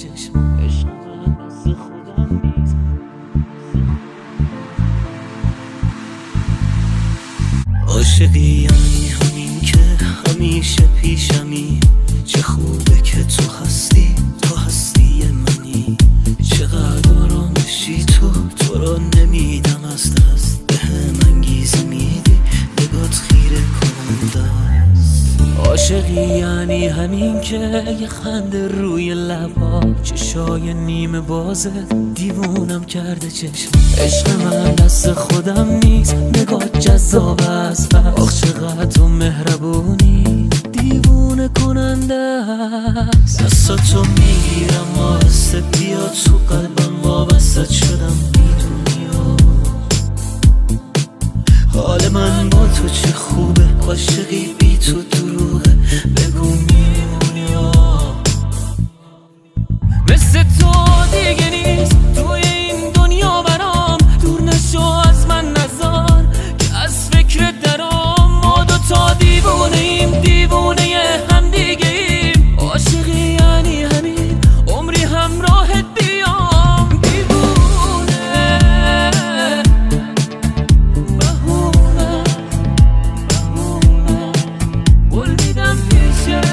چشم عشق من دست خودم نیست. عاشقی یعنی همین که همیشه پیشمی، چه خوبه که تو هستی منی، چقدر آرامشی تو رو نمیدم از دست، بهم انگیزه میدی نگات خیره کننده است. عاشقی یعنی همین که یه خنده روی لبا، چشای نیمه بازه دیوونم کرده چشم عشق من دست خودم نیست، نگات جذاب است آخ چقدر تو مهربونی دیوونه کننده است. دستاتو میگیرم آهسته بیا تو قلبم وابسته شدم میدونی حال من با تو چه خوبه، عاشقی بی تو دروغه بگو میمونی مثل تو دیگه نیست توی این دنیا برام، دور نشو از من نزار که از فکر درام، ما دوتا دیوونه ایم دیوونه هم دیگه ایم، عاشقی یعنی همین عمری همراهت بیام دیوونه بهونه قول میدم پیشت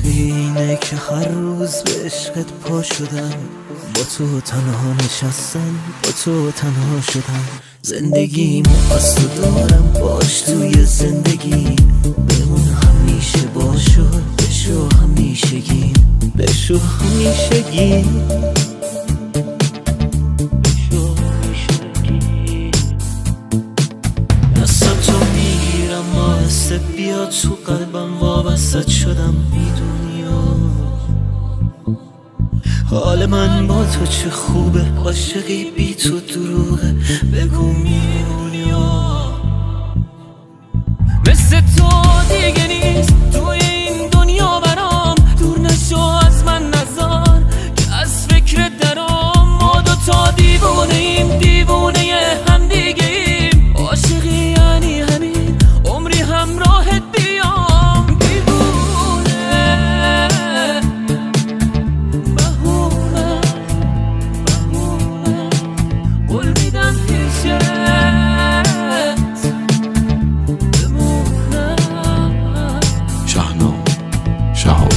اینه که هر روز به عشقت پا شدم، با تو تنها نشستم با تو تنها شدم، زندگیمو از تو دارم باش توی زندگی، بمون همیشه باشو بشو همیشگی بشو همیشگی بشو همیشگی. دستاتو میگیرم آهسته بیا تو قلبم وابسته شدم میدونی حال من با تو چه خوبه، عاشقی بی تو دروغه بگو میمونی مثل تو دیگه نیست توی این دنیا برام، دور نشو از من نزار که از فکر درام، ما دوتا دیوونه ایم دیوونه هم دیگه ایم، عاشقی یعنی همین عمری همراهت بیام دیوونه بهونه قول میدم پیشت بمونم. شهنام شهاب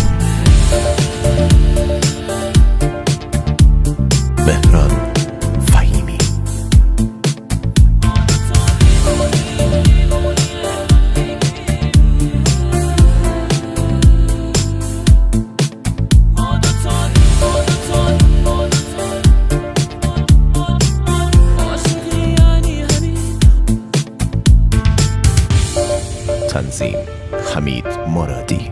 مهران فهیمی. تنظیم حمید مرادی.